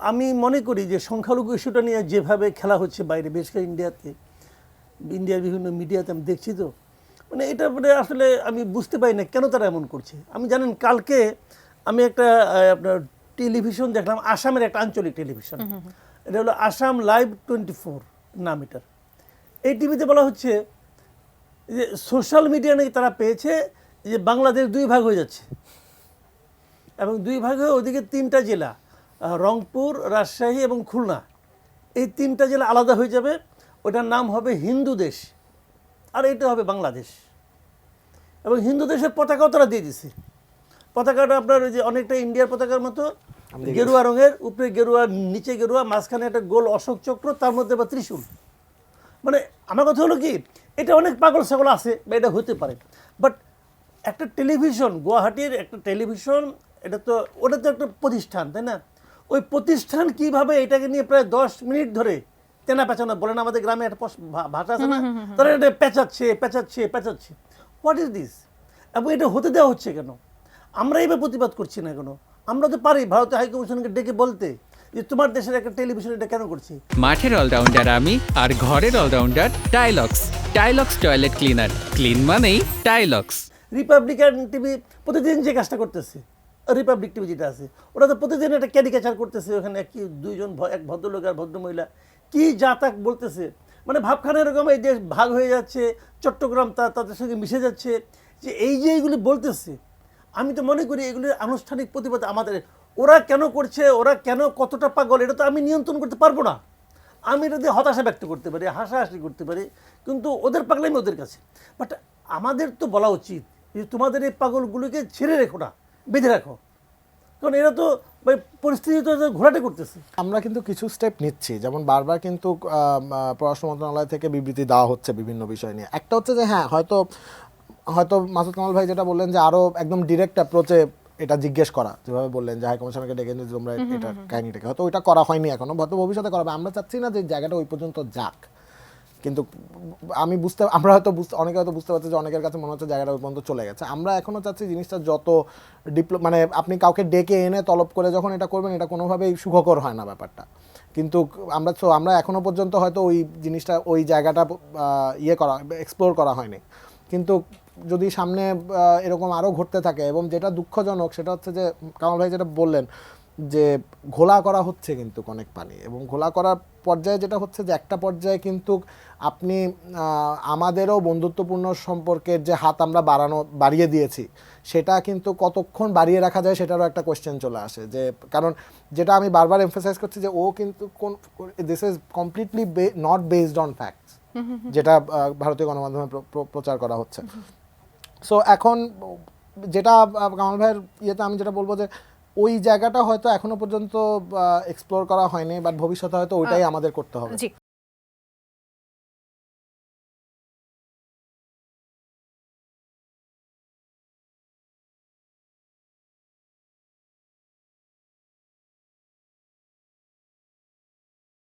আমি মনে করি যে সংখ্যালঘু ইস্যুটা নিয়ে যেভাবে খেলা হচ্ছে বাইরে, বিশেষ করে ইন্ডিয়াতে, ইন্ডিয়ার বিভিন্ন মিডিয়াতে আমি দেখছি, তো মানে এটা মানে আসলে আমি বুঝতে পারি না কেন তারা এমন করছে। আমি জানেন কালকে আমি একটা আপনার টেলিভিশন দেখলাম, আসামের একটা আঞ্চলিক টেলিভিশন, এটা হলো আসাম লাইভ 24 নাম এটার। এই টিভিতে বলা হচ্ছে যে সোশ্যাল মিডিয়া নাকি তারা পেয়েছে যে বাংলাদেশ দুই ভাগ হয়ে যাচ্ছে, এবং দুই ভাগ হয়ে ওদিকে 3টা জেলা, রংপুর, রাজশাহী এবং খুলনা, এই 3টা জেলা আলাদা হয়ে যাবে, ওটার নাম হবে হিন্দু দেশ, আর এটা হবে বাংলাদেশ। এবং হিন্দু দেশের পতাকাও তারা দিয়ে দিছে। পতাকাটা আপনার ওই যে অনেকটা ইন্ডিয়ার পতাকার মতো, গেরুয়া রঙের, উপরে গেরুয়া, নিচে গেরুয়া, মাঝখানে একটা গোল অশোক চক্র, তার মধ্যে বা ত্রিশূল। মানে আমার কথা হলো কি, এটা অনেক পাগল ছাগল আছে বা এটা হতে পারে, বাট একটা টেলিভিশন, গুয়াহাটির একটা টেলিভিশন, এটা তো ওটা তো একটা প্রতিষ্ঠান, তাই না? ওই প্রতিষ্ঠান কিভাবে এটাকে নিয়ে প্রায় 10 মিনিট ধরে তেনা পেঁচানো, বলেন আমাদের গ্রামে একটা ভাষা আছে না, তারা এটা পেঁচাচ্ছে পেঁচাচ্ছে পেঁচাচ্ছে। What is this? এবং এটা হতে দেওয়া হচ্ছে কেন? আমরা এইভাবে প্রতিবাদ করছি না কেন? আমরা তো পারি ভারতীয় হাইকমিশনকে ডেকে বলতে যে তোমার দেশের একটা টেলিভিশন এটা কেন করছি। মাঠের অলরাউন্ডার আমি, আর ঘরের all rounder Tylox. Tylox toilet cleaner, clean মানেই টাইলক্স। রিপাবলিকান টিভি প্রতিদিন যে কাজটা করতেছে, রিপাবলিক টিভি যেটা আছে, ওরা তো প্রতিদিন একটা ক্যারিকেচার করতেছে, ওখানে কি দুইজন এক ভদ্রলোক আর ভদ্রমহিলা কি যা তাক বলতেছে, মানে ভাবখানা এরকম এই দেশ ভাগ হয়ে যাচ্ছে, চট্টগ্রাম তাদের সঙ্গে মিশে যাচ্ছে, যে এই যে এইগুলি বলতেছে, আমি তো মনে করি এগুলির আনুষ্ঠানিক প্রতিবাদ আমাদের। ওরা কেন করছে, ওরা কেন কতটা পাগল, এটা তো আমি নিয়ন্ত্রণ করতে পারবো না। আমি এটা দিয়ে হতাশা ব্যক্ত করতে পারি, হাসাহাসি করতে পারি, কিন্তু ওদের পাগলামি ওদের কাছে। বাট আমাদের তো বলা উচিত যে তোমাদের এই পাগলগুলোকে ছেড়ে রেখো না, বেঁধে রাখো, কারণ এরা তো পরিস্থিতি তো ঘোরাটে করতেছে। আমরা কিন্তু কিছু স্টেপ নিচ্ছি, যেমন বারবার কিন্তু পররাষ্ট্র মন্ত্রণালয় থেকে বিবৃতি দেওয়া হচ্ছে বিভিন্ন বিষয় নিয়ে। একটা হচ্ছে যে হ্যাঁ, হয়তো মাসুদ কামাল ভাই যেটা বললেন যে আরও একদম ডিরেক্ট অ্যাপ্রোচে এটা জিজ্ঞেস করা, যেভাবে বললেন যে হাই কমিশনারকে ডেকে নিয়ে তোমরা এটা কাহিনিটাকে, হয়তো ওইটা করা হয়নি এখনো, হয়তো ভবিষ্যতে করা হবে। আমরা চাচ্ছি না যে জায়গাটা ওই পর্যন্ত যাক, কিন্তু আমরা হয়তো অনেকে হয়তো বুঝতে পারছি যে অনেকের কাছে মনে হচ্ছে জায়গাটা ওই পর্যন্ত চলে গেছে। আমরা এখনও চাচ্ছি জিনিসটা যত মানে আপনি কাউকে ডেকে এনে তলব করে যখন এটা করবেন, এটা কোনোভাবেই সুখকর হয় না ব্যাপারটা। কিন্তু আমরা এখনও পর্যন্ত হয়তো ওই জিনিসটা, ওই জায়গাটা এক্সপ্লোর করা হয়নি। কিন্তু যদি সামনে এরকম আরও ঘটতে থাকে, এবং যেটা দুঃখজনক সেটা হচ্ছে যে কামাল ভাই যেটা বললেন যে ঘোলা করা হচ্ছে কিন্তু অনেক পানি, এবং ঘোলা করার পর্যায়ে যেটা হচ্ছে যে একটা পর্যায়ে কিন্তু আপনি আমাদেরও বন্ধুত্বপূর্ণ সম্পর্কের যে হাত আমরা বাড়িয়ে দিয়েছি, সেটা কিন্তু কতক্ষণ বাড়িয়ে রাখা যায় সেটারও একটা কোয়েশ্চেন চলে আসে। যে কারণ যেটা আমি বারবার এমফাসাইজ করছি যে ও কিন্তু this is completely not based on facts, যেটা ভারতীয় গণমাধ্যমে প্রচার করা হচ্ছে। সো এখন যেটা কামাল ভাইয়ের ইয়েতে আমি যেটা বলবো যে ওই জায়গাটা হয়তো এখনো পর্যন্ত এক্সপ্লোর করা হয়নি, বাট ভবিষ্যতে হয়তো ওইটাই আমাদের করতে হবে।